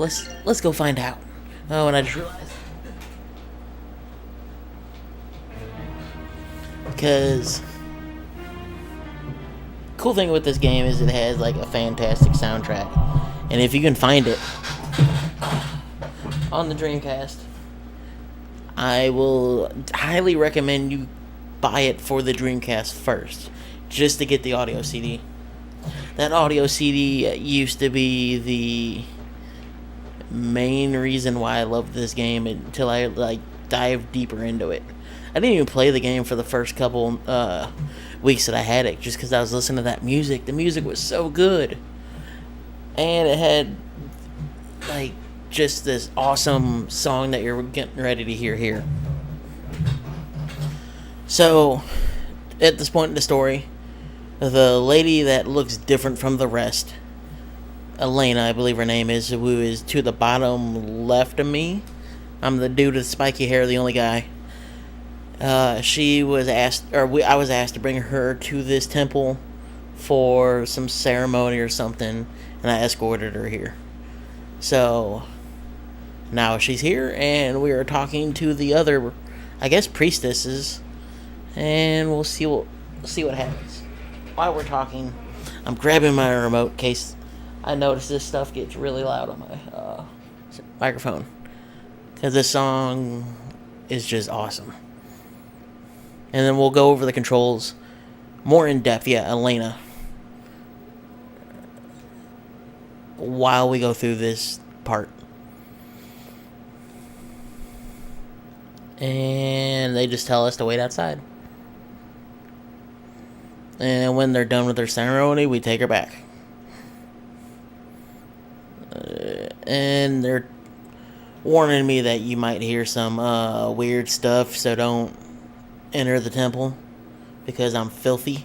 let's go find out. Oh, and I just realized, because cool thing with this game is it has like a fantastic soundtrack, and if you can find it on the Dreamcast, I will highly recommend you buy it for the Dreamcast first, just to get the audio CD. That audio CD used to be the main reason why I loved this game until I like dived deeper into it. I didn't even play the game for the first couple weeks that I had it, just because I was listening to that music. The music was so good, and it had like just this awesome song that you're getting ready to hear here. So, at this point in the story, the lady that looks different from the rest, Elena, I believe her name is, who is to the bottom left of me. I'm the dude with spiky hair, the only guy. She was asked, I was asked to bring her to this temple for some ceremony or something, and I escorted her here. So, now she's here, and we are talking to the other, I guess, priestesses, and we'll see what happens. While we're talking, I'm grabbing my remote in case I notice this stuff gets really loud on my microphone, because this song is just awesome. And then we'll go over the controls more in depth. Yeah, Elena. While we go through this part. And they just tell us to wait outside. And when they're done with their ceremony, we take her back. And they're warning me that you might hear some weird stuff, so don't enter the temple, because I'm filthy.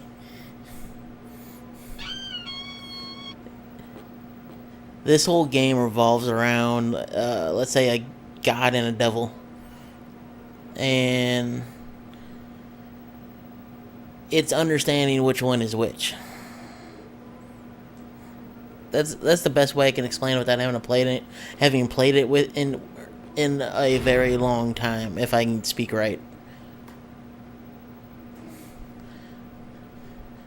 This whole game revolves around, let's say, a god and a devil. And it's understanding which one is which. That's the best way I can explain it without having played it in a very long time, if I can speak right.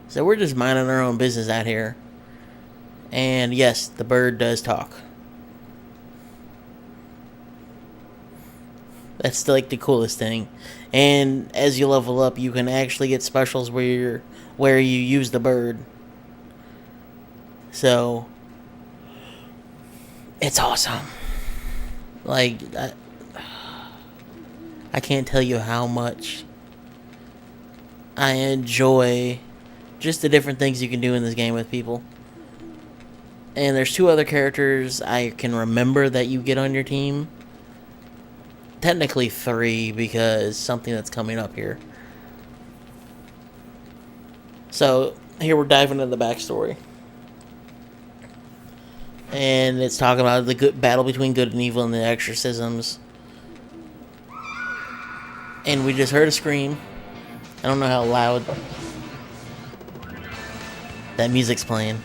So we're just minding our own business out here. And yes, the bird does talk. That's like the coolest thing. And as you level up, you can actually get specials where you use the bird. So it's awesome. Like, I can't tell you how much I enjoy just the different things you can do in this game with people. And there's 2 other characters I can remember that you get on your team. Technically 3, because something that's coming up here. So, here we're diving into the backstory. And it's talking about the good battle between good and evil and the exorcisms. And we just heard a scream. I don't know how loud that music's playing.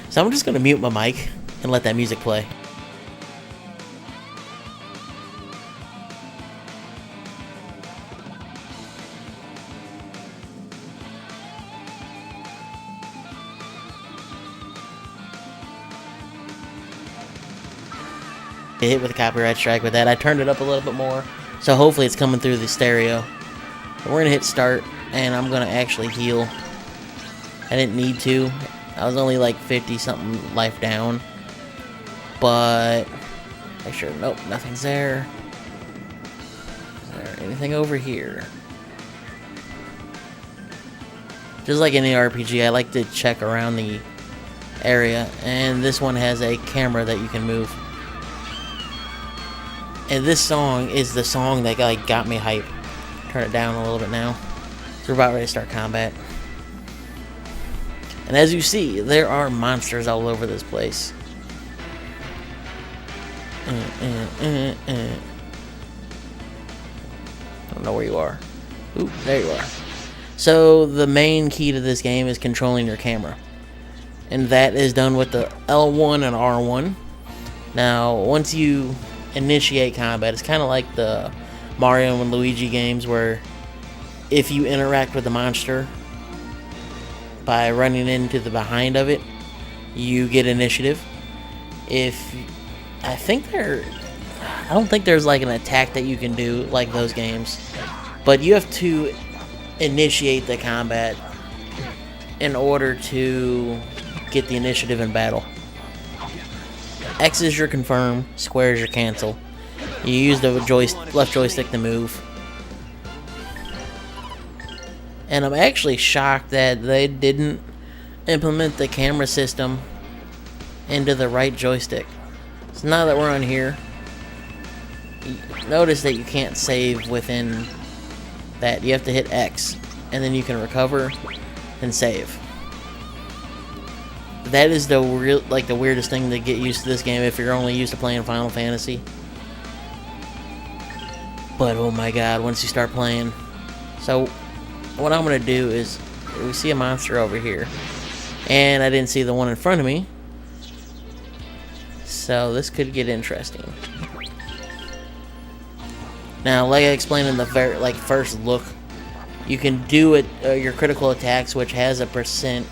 So I'm just going to mute my mic and let that music play. Get hit with a copyright strike with that. I turned it up a little bit more, so hopefully it's coming through the stereo. But we're going to hit start, and I'm going to actually heal. I didn't need to. I was only like 50-something life down. But make sure, nope, nothing's there. Is there anything over here? Just like any RPG, I like to check around the area. And this one has a camera that you can move. And this song is the song that like got me hype. Turn it down a little bit now. So we're about ready to start combat. And as you see, there are monsters all over this place. I don't know where you are. Ooh, there you are. So the main key to this game is controlling your camera. and that is done with the L1 and R1. Now, once you initiate combat, it's kind of like the Mario and Luigi games where if you interact with the monster by running into the behind of it, you get initiative. I don't think there's like an attack that you can do like those games, but you have to initiate the combat in order to get the initiative in battle. X is your confirm, square is your cancel. You use the left joystick to move. And I'm actually shocked that they didn't implement the camera system into the right joystick. So now that we're on here, notice that you can't save within that. You have to hit X, and then you can recover and save. That is the weirdest thing to get used to this game if you're only used to playing Final Fantasy. But oh my god, once you start playing. So what I'm gonna do is, we see a monster over here, and I didn't see the one in front of me, so this could get interesting. Now, like I explained in the first look, you can do it your critical attacks, which has a percent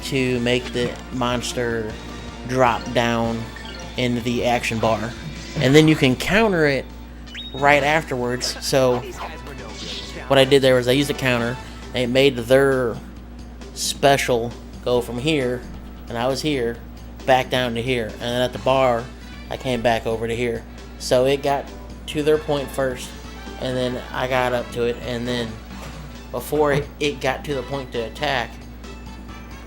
to make the monster drop down in the action bar, and then you can counter it right afterwards. So what I did there was I used a counter, and it made their special go from here, and I was here, back down to here, and then at the bar I came back over to here. So it got to their point first, and then I got up to it, and then before it got to the point to attack,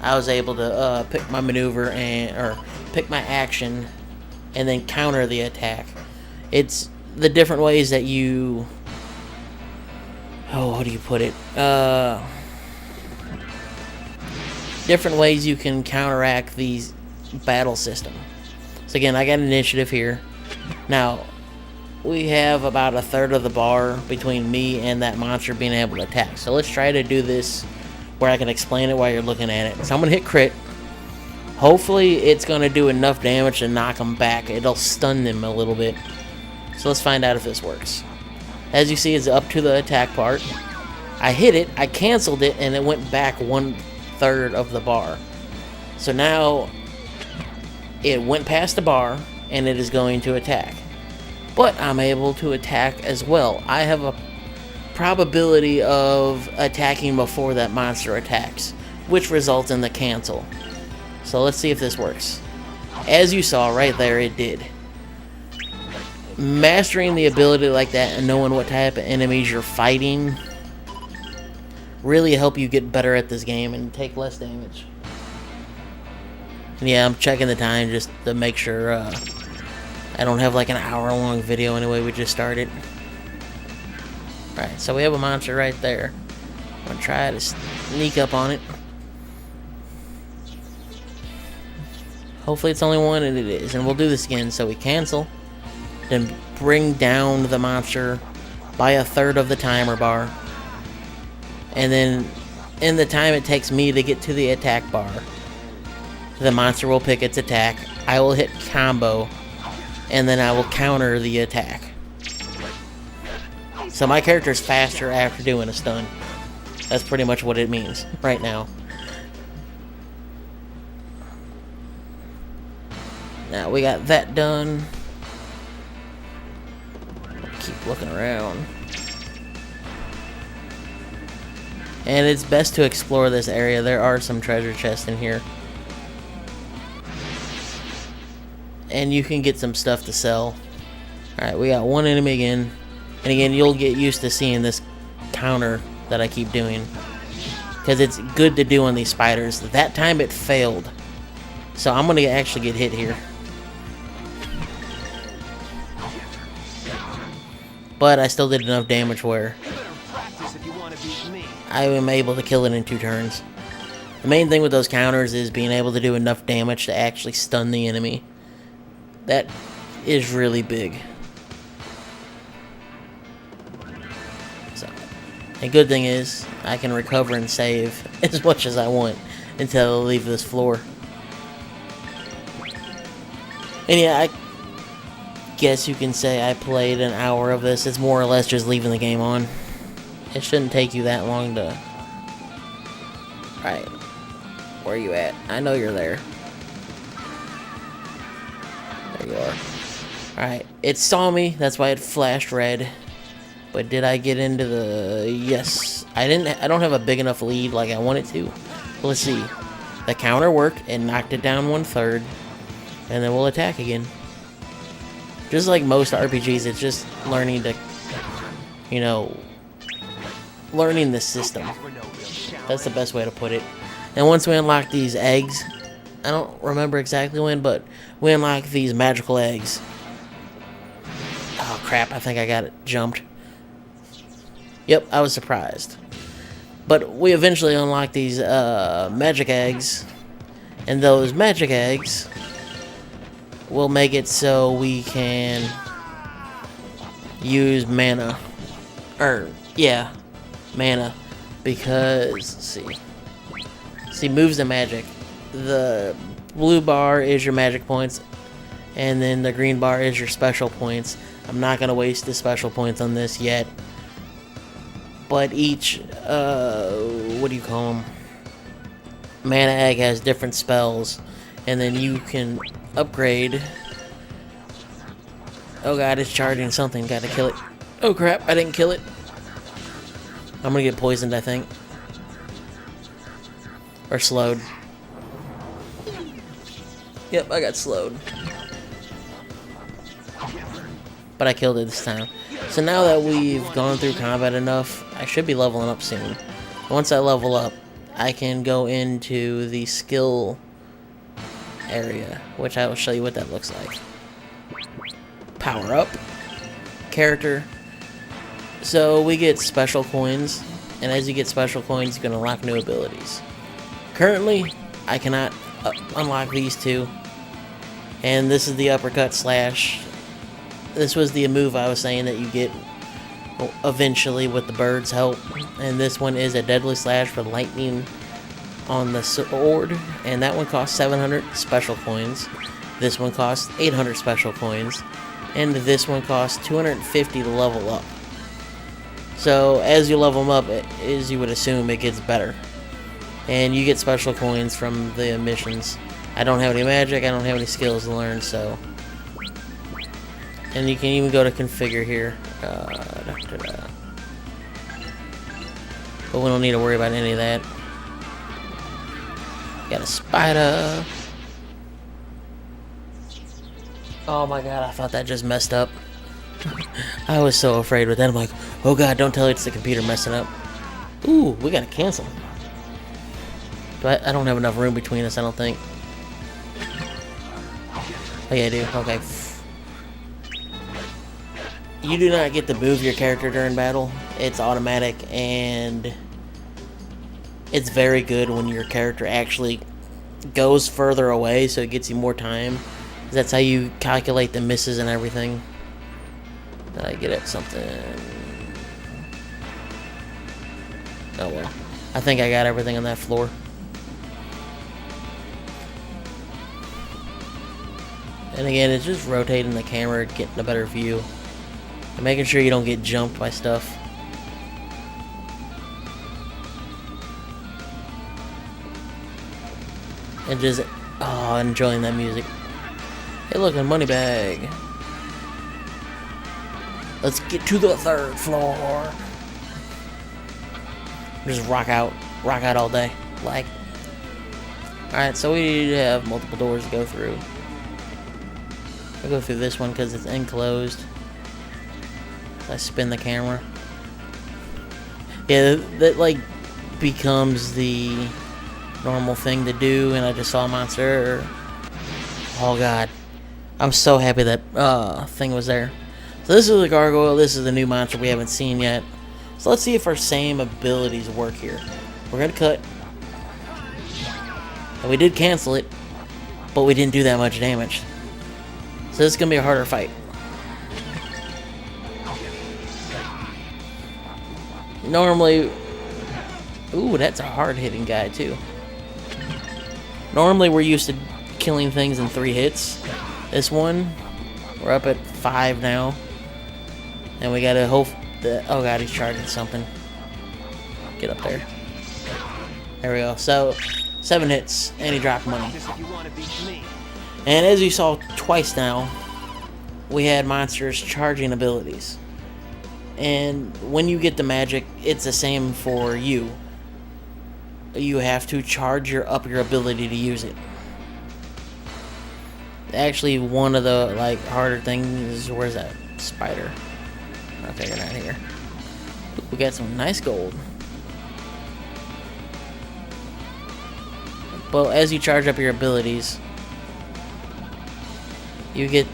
I was able to pick my maneuver or pick my action and then counter the attack. It's the different ways that you... how do you put it? Different ways you can counteract these battle system. So again, I got initiative here. Now, we have about a third of the bar between me and that monster being able to attack. So let's try to do this where I can explain it while you're looking at it. So I'm going to hit crit. Hopefully it's going to do enough damage to knock them back. It'll stun them a little bit. So let's find out if this works. As you see, it's up to the attack part. I hit it, I canceled it, and it went back 1/3 of the bar. So now it went past the bar, and it is going to attack. But I'm able to attack as well. I have a probability of attacking before that monster attacks, which results in the cancel. So let's see if this works. As you saw right there, it did. Mastering the ability like that and knowing what type of enemies you're fighting really help you get better at this game and take less damage. And yeah, I'm checking the time just to make sure I don't have like an hour-long video anyway. We just started. Alright, so we have a monster right there. I'm going to try to sneak up on it. Hopefully it's only one, and it is. And we'll do this again. So we cancel. Then bring down the monster by 1/3 of the timer bar. And then in the time it takes me to get to the attack bar, the monster will pick its attack. I will hit combo, and then I will counter the attack. So my character's faster after doing a stun. That's pretty much what it means right now. Now we got that done. Keep looking around. And it's best to explore this area. There are some treasure chests in here. And you can get some stuff to sell. Alright, we got one enemy again. And again, you'll get used to seeing this counter that I keep doing, because it's good to do on these spiders. That time it failed. So I'm going to actually get hit here. But I still did enough damage where I am able to kill it in 2 turns. The main thing with those counters is being able to do enough damage to actually stun the enemy. That is really big. So, a good thing is I can recover and save as much as I want until I leave this floor. And yeah, I guess you can say I played an hour of this. It's more or less just leaving the game on. It shouldn't take you that long to... Alright. Where are you at? I know you're there. There you are. Alright. It saw me. That's why it flashed red. But did I get into the... Yes. I don't have a big enough lead like I wanted to. Let's see. The counter worked and knocked it down 1/3. And then we'll attack again. Just like most RPGs, it's just learning to, you know, learning the system. That's the best way to put it. And once we unlock these eggs, I don't remember exactly when, but we unlock these magical eggs. Oh crap, I think I got it jumped. Yep, I was surprised. But we eventually unlock these magic eggs, and those magic eggs will make it so we can use mana. Yeah, mana. Because, let's see, moves and magic. The blue bar is your magic points, and then the green bar is your special points. I'm not going to waste the special points on this yet. But each, what do you call them? Mana egg has different spells, and then you can upgrade. Oh god, it's charging something. Gotta kill it. Oh crap, I didn't kill it. I'm gonna get poisoned, I think. Or slowed. Yep, I got slowed. But I killed it this time. So now that we've gone through combat enough, I should be leveling up soon. Once I level up, I can go into the skill area, which I will show you what that looks like. Power up. Character. So we get special coins, and as you get special coins, you can unlock new abilities. Currently, I cannot unlock these two. And this is the uppercut slash. This was the move I was saying that you get eventually with the bird's help. And this one is a deadly slash for lightning on the sword. And that one costs 700 special coins. This one costs 800 special coins. And this one costs 250 to level up. So as you level them up, as you would assume, it gets better. And you get special coins from the missions. I don't have any magic, I don't have any skills to learn, so... And you can even go to configure here. But we don't need to worry about any of that. Got a spider. Oh my god, I thought that just messed up. I was so afraid with that. I'm like, oh god, don't tell it it's the computer messing up. Ooh, we gotta cancel. But I don't have enough room between us, I don't think. Oh yeah, I do. Okay. You do not get to move your character during battle. It's automatic, and it's very good when your character actually goes further away, so it gets you more time. That's how you calculate the misses and everything. Did I get at something? Oh well. I think I got everything on that floor. And again, it's just rotating the camera, getting a better view. And making sure you don't get jumped by stuff. And just, oh, enjoying that music. Hey look, a money bag. Let's get to the 3rd floor. Just rock out all day. Like. Alright, so we have multiple doors to go through. I'll go through this one because it's enclosed. I spin the camera. Yeah, that like becomes the normal thing to do, and I just saw a monster. Oh god. I'm so happy that thing was there. So this is the gargoyle, this is the new monster we haven't seen yet. So let's see if our same abilities work here. We're gonna cut. And we did cancel it, but we didn't do that much damage. So this is gonna be a harder fight. Normally, ooh, that's a hard-hitting guy too. Normally we're used to killing things in 3 hits, This one, we're up at 5 now. And we gotta hope that... Oh god, he's charging something. Get up there. There we go. So, 7 hits, and he dropped money. And as you saw twice now, we had monsters charging abilities. And when you get the magic, it's the same for you. You have to charge up your ability to use it. Actually, one of the harder things is, where's that spider? Okay, you're not here. We got some nice gold. But as you charge up your abilities, you get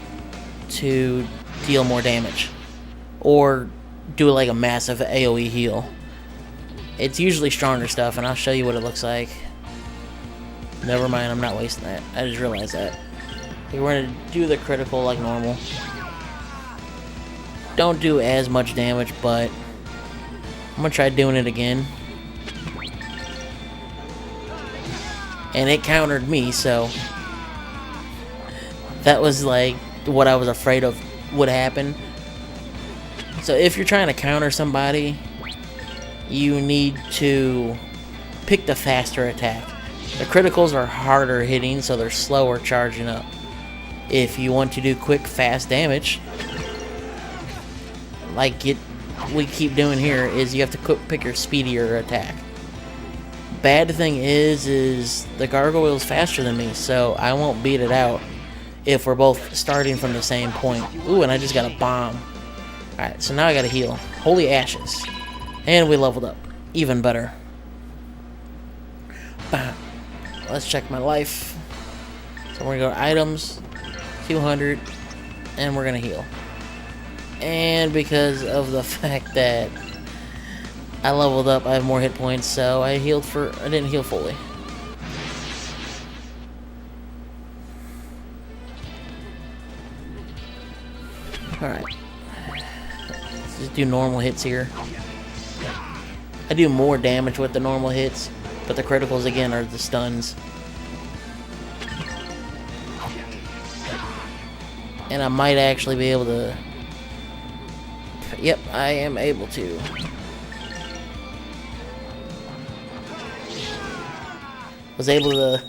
to deal more damage. Or do like a massive AoE heal. It's usually stronger stuff, and I'll show you what it looks like. Never mind, I'm not wasting that. I just realized that. Okay, we're going to do the critical like normal. Don't do as much damage, but I'm going to try doing it again. And it countered me, so that was like what I was afraid of would happen. So if you're trying to counter somebody, you need to pick the faster attack. The criticals are harder hitting, so they're slower charging up. If you want to do quick, fast damage, like we keep doing here, is you have to pick your speedier attack. Bad thing is the gargoyle's faster than me, so I won't beat it out if we're both starting from the same point. Ooh, and I just got a bomb. Alright, so now I gotta heal. Holy ashes. And we leveled up. Even better. Bam. Let's check my life. So we're gonna go to items, 200, and we're gonna heal. And because of the fact that I leveled up, I have more hit points, so I didn't heal fully. Alright. Let's just do normal hits here. I do more damage with the normal hits, but the criticals again are the stuns. And I might actually be able to... Yep, I am able to. Was able to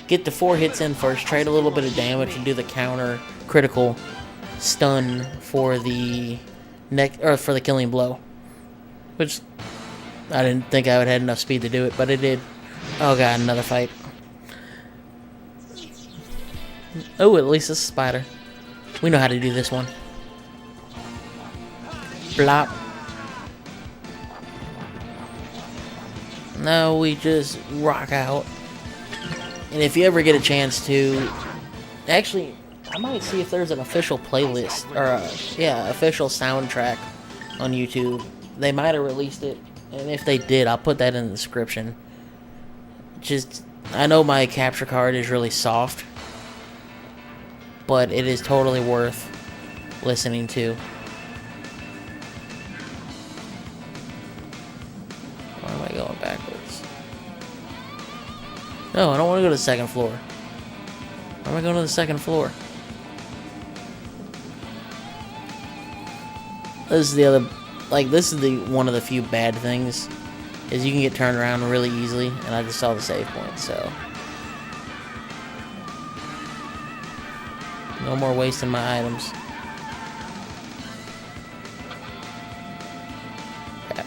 get the 4 hits in first, trade a little bit of damage, and do the counter critical stun for the for the killing blow. Which I didn't think I would have enough speed to do it, but it did. Oh god, another fight. Oh, at least it's a spider. We know how to do this one. Blop. No, we just rock out. And if you ever get a chance to... Actually, I might see if there's an official playlist, or official soundtrack on YouTube. They might have released it, and if they did, I'll put that in the description. Just, I know my capture card is really soft, but it is totally worth listening to. Why am I going backwards? No, I don't want to go to the second floor. Why am I going to the second floor? This is the other, this is the one of the few bad things, is you can get turned around really easily, and I just saw the save point, so. No more wasting my items. Okay.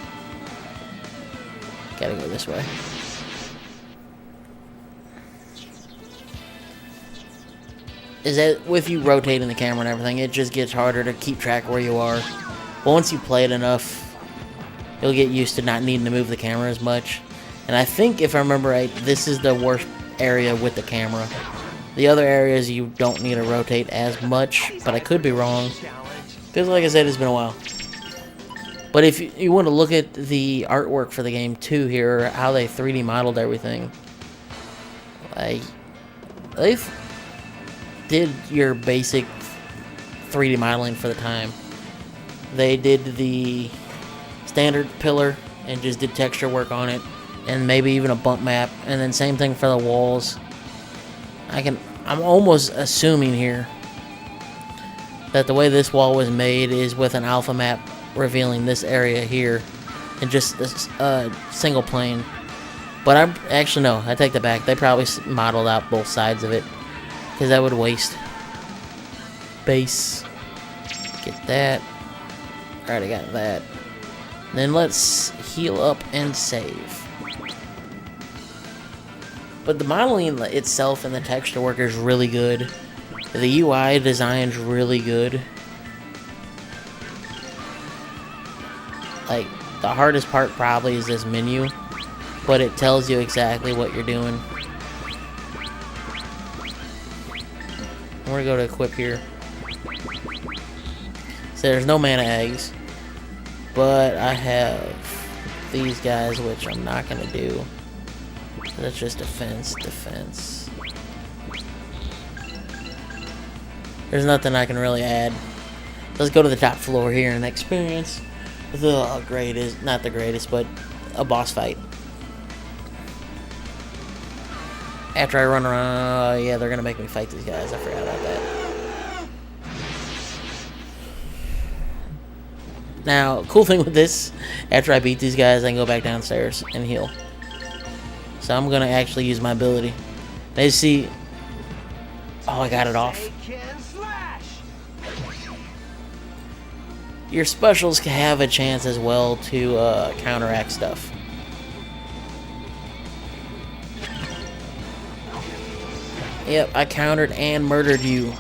Gotta go this way. Is that with you rotating the camera and everything, it just gets harder to keep track of where you are. But once you play it enough, you'll get used to not needing to move the camera as much. And I think, if I remember right, this is the worst area with the camera. The other areas you don't need to rotate as much, but I could be wrong. Because like I said, it's been a while. But if you want to look at the artwork for the game too here, how they 3D modeled everything. They did your basic 3D modeling for the time. They did the standard pillar and just did texture work on it, and maybe even a bump map, and then same thing for the walls. I'm almost assuming here that the way this wall was made is with an alpha map revealing this area here in just this single plane. But I'm actually, no, I take that back. They probably modeled out both sides of it, because that would waste base. Get that. Alright, I got that. Then let's heal up and save. But the modeling itself and the texture work is really good. The UI design's really good. Like, the hardest part probably is this menu, but it tells you exactly what you're doing. We're gonna go to equip here. So there's no mana eggs, but I have these guys, which I'm not gonna do. That's just defense. There's nothing I can really add. Let's go to the top floor here and experience the greatest, not the greatest, but a boss fight. After I run around, yeah, they're gonna make me fight these guys. I forgot about that. Now, cool thing with this, after I beat these guys, I can go back downstairs and heal. So I'm gonna actually use my ability. Now you see, oh, I got it off. Your specials can have a chance as well to counteract stuff. Yep, I countered and murdered you.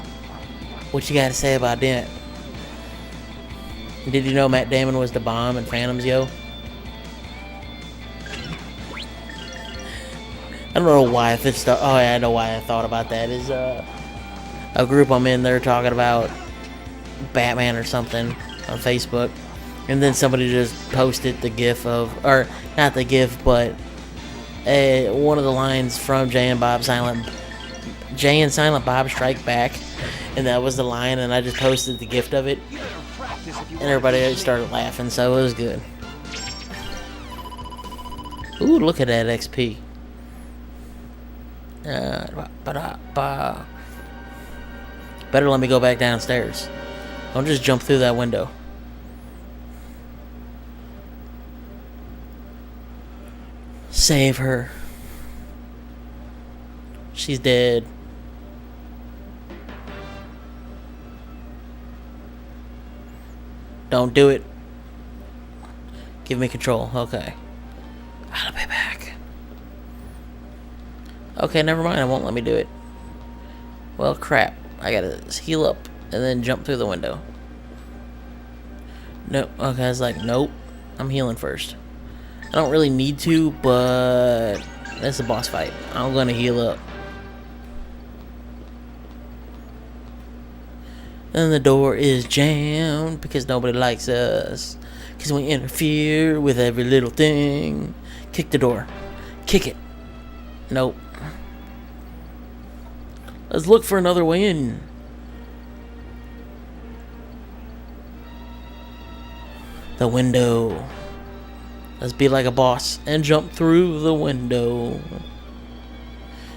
What you gotta say about that? Did you know Matt Damon was the bomb in Phantoms, yo? I don't know why if it's oh yeah, I know why I thought about that. Is a group I'm in, they're talking about Batman or something on Facebook, and then somebody just posted the gif of, or not the gif, but one of the lines from Jay and Silent Bob Strike Back, and that was the line, and I just posted the gift of it, and everybody started laughing, so it was good. Ooh, look at that XP. Better let me go back downstairs. Don't just jump through that window. Save her. She's dead. Don't do it. Give me control. Okay. I'll be back. Okay, never mind. It won't let me do it. Well, crap. I gotta heal up and then jump through the window. Nope. Okay, I was like, nope. I'm healing first. I don't really need to, but it's a boss fight. I'm gonna heal up. And the door is jammed because nobody likes us. Because we interfere with every little thing. Kick the door. Kick it. Nope. Let's look for another way in. The window. Let's be like a boss and jump through the window.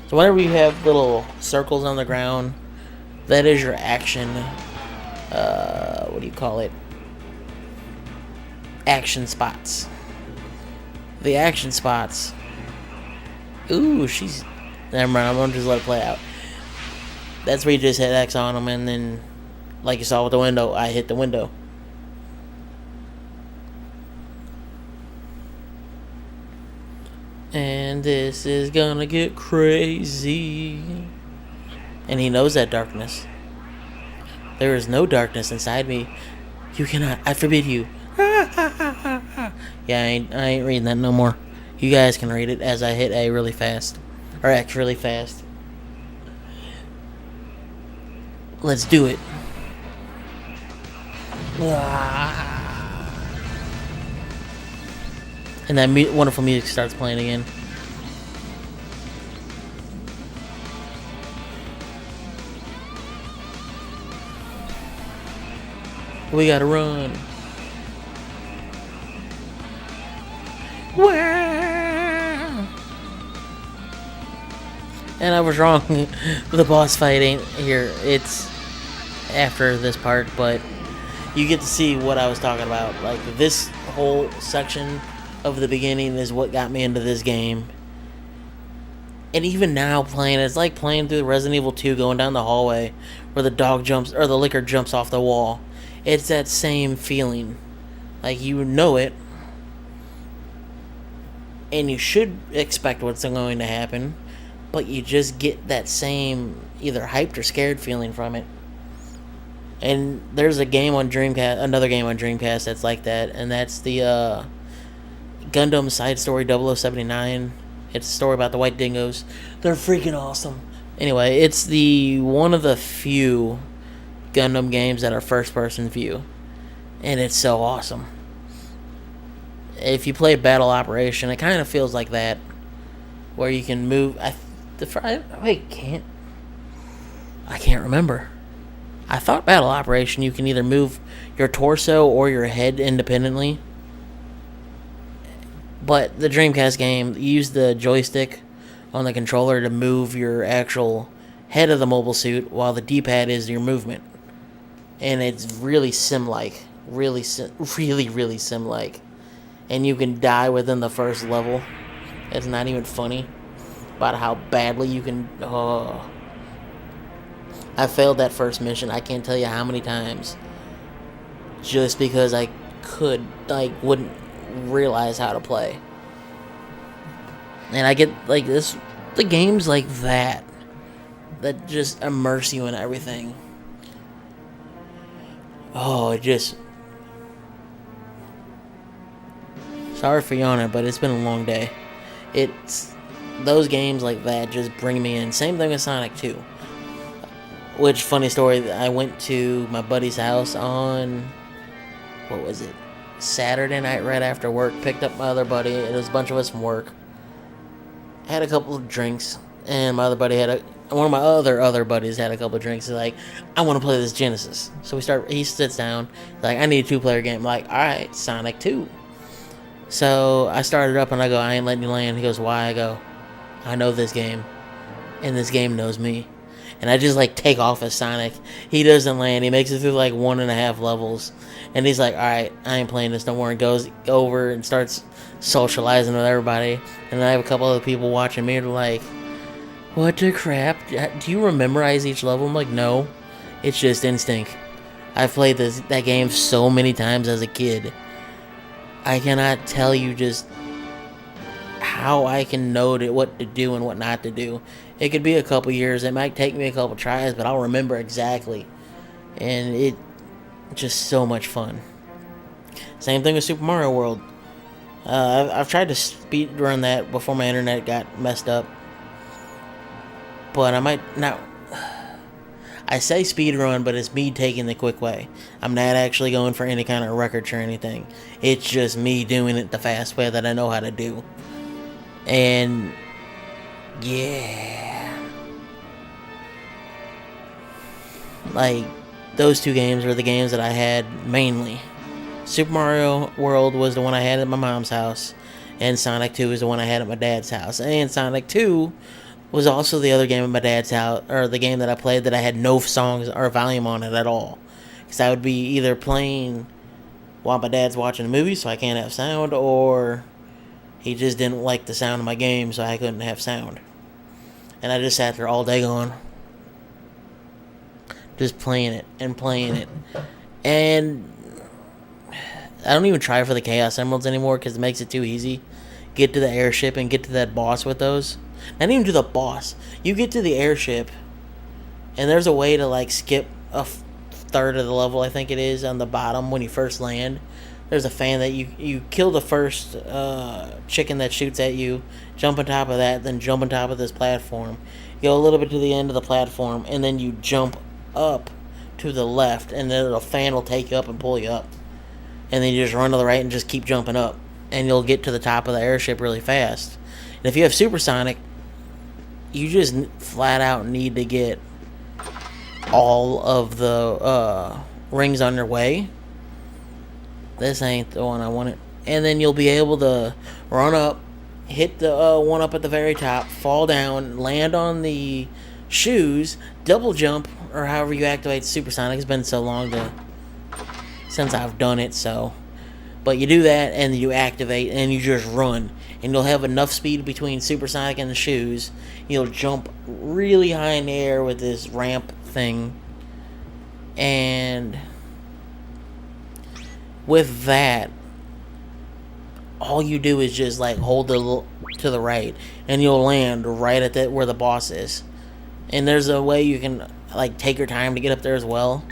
So whenever you have little circles on the ground, that is your action. What do you call it? Action spots. The action spots. Ooh, she's. Never mind. I'm gonna just let it play out. That's where you just hit X on them, and then, like you saw with the window, I hit the window. And this is gonna get crazy. And he knows that darkness. There is no darkness inside me. You cannot. I forbid you. Yeah, I ain't reading that no more. You guys can read it as I hit A really fast. Or X really fast. Let's do it. And that wonderful music starts playing again. We gotta run. And I was wrong. The boss fight ain't here. It's after this part, but you get to see what I was talking about. Like, this whole section of the beginning is what got me into this game. And even now playing, it's like playing through Resident Evil 2, going down the hallway where the dog jumps, or the licker jumps off the wall. It's that same feeling. Like, you know it, and you should expect what's going to happen, but you just get that same either hyped or scared feeling from it. And there's a game on Dreamcast, another game on Dreamcast that's like that, and that's the Gundam Side Story 0079. It's a story about the white dingoes. They're freaking awesome. Anyway, it's the one of the few Gundam games that are first-person view, and it's so awesome. If you play Battle Operation, it kind of feels like that, where you can move. I can't remember. I thought Battle Operation you can either move your torso or your head independently. But the Dreamcast game, you use the joystick on the controller to move your actual head of the mobile suit, while the D-pad is your movement. And it's really sim-like. Really sim-like. And you can die within the first level. It's not even funny about how badly you can... I failed that first mission, I can't tell you how many times. Just because I wouldn't realize how to play. And I get the games like that just immerse you in everything. Sorry for yawning, but it's been a long day. It's those games like that just bring me in. Same thing with Sonic 2. Which, funny story, I went to my buddy's house on Saturday night right after work, picked up my other buddy. It was a bunch of us from work. Had a couple of drinks, and my other buddy one of my other buddies had a couple of drinks. He's like, I want to play this Genesis. So he sits down, like, I need a 2-player game. I'm like, alright, Sonic 2. So I started up and I go, I ain't letting you land. He goes, why? I go, I know this game, and this game knows me. And I just take off as Sonic. He doesn't land. He makes it through 1.5 levels. And he's like, alright, I ain't playing this no more. And goes over and starts socializing with everybody. And I have a couple other people watching me. And they're like, what the crap? Do you memorize each level? I'm like, no. It's just instinct. I've played that game so many times as a kid. I cannot tell you just how I can know what to do and what not to do. It could be a couple years. It might take me a couple tries, but I'll remember exactly. And it's just so much fun. Same thing with Super Mario World. I've tried to speed run that before my internet got messed up. But I might not... I say speed run, but it's me taking the quick way. I'm not actually going for any kind of records or anything. It's just me doing it the fast way that I know how to do. And... yeah. Those two games were the games that I had mainly. Super Mario World was the one I had at my mom's house, and Sonic 2 is the one I had at my dad's house. And Sonic 2 was also the other game at my dad's house, or the game that I played that I had no songs or volume on it at all. Because I would be either playing while my dad's watching a movie, so I can't have sound, or he just didn't like the sound of my game, so I couldn't have sound. And I just sat there all day going, just playing it. And I don't even try for the Chaos Emeralds anymore because it makes it too easy. Get to the airship and get to that boss with those. Not even to the boss. You get to the airship, and there's a way to skip a third of the level, I think it is, on the bottom when you first land. There's a fan that you kill the first chicken that shoots at you, jump on top of that, then jump on top of this platform. You go a little bit to the end of the platform, and then you jump up to the left, and then the fan will take you up and pull you up. And then you just run to the right and just keep jumping up, and you'll get to the top of the airship really fast. And if you have Supersonic, you just flat out need to get all of the rings on your way. This ain't the one I wanted. And then you'll be able to run up, hit the one up at the very top, fall down, land on the shoes, double jump, or however you activate supersonic. It's been so long since I've done it, so. But you do that, and you activate, and you just run. And you'll have enough speed between supersonic and the shoes. You'll jump really high in the air with this ramp thing. And with that, all you do is just like hold to the right, and you'll land right at where the boss is. And there's a way you can like take your time to get up there as well.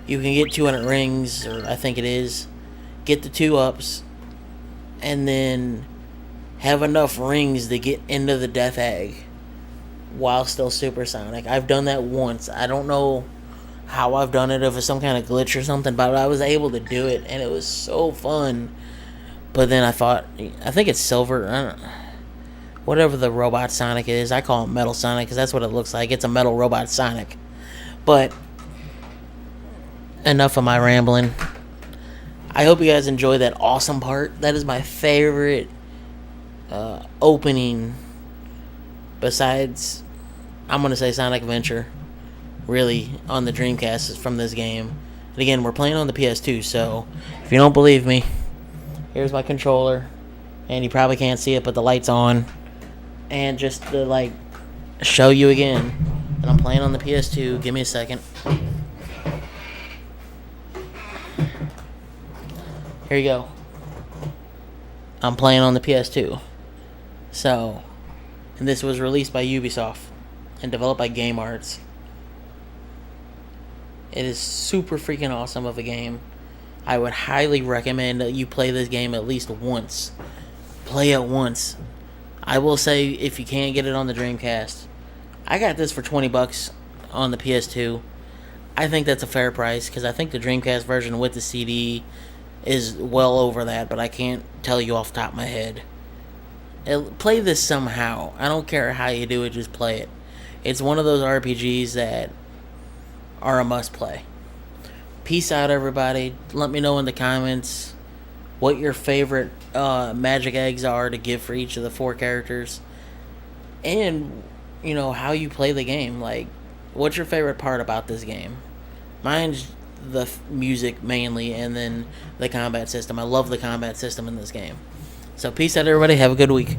You can get 200 rings, or I think it is. Get the 2-ups, and then have enough rings to get into the death egg while still supersonic. I've done that once. I don't know how I've done it, if it's some kind of glitch or something, but I was able to do it, and it was so fun. But then I think it's silver. I don't know. Whatever the robot Sonic is, I call it Metal Sonic because that's what it looks like. It's a metal robot Sonic. But enough of my rambling. I hope you guys enjoy that awesome part. That is my favorite opening, besides, I'm going to say Sonic Adventure, really, on the Dreamcast is from this game. And again, we're playing on the PS2, so if you don't believe me, here's my controller. And you probably can't see it, but the light's on. And just to, like, show you again that I'm playing on the PS2, give me a second. Here you go. I'm playing on the PS2. So, and this was released by Ubisoft and developed by Game Arts. It is super freaking awesome of a game. I would highly recommend that you play this game at least once. Play it once. I will say, if you can't get it on the Dreamcast, I got this for $20 on the PS2. I think that's a fair price, because I think the Dreamcast version with the CD is well over that, but I can't tell you off the top of my head. Play this somehow. I don't care how you do it, just play it. It's one of those RPGs that are a must play. Peace out, everybody. Let me know in the comments what your favorite magic eggs are to give for each of the 4 characters, and you know how you play the game. Like, what's your favorite part about this game? Mine's the music mainly, and then the combat system. I love the combat system in this game. So peace out, everybody. Have a good week.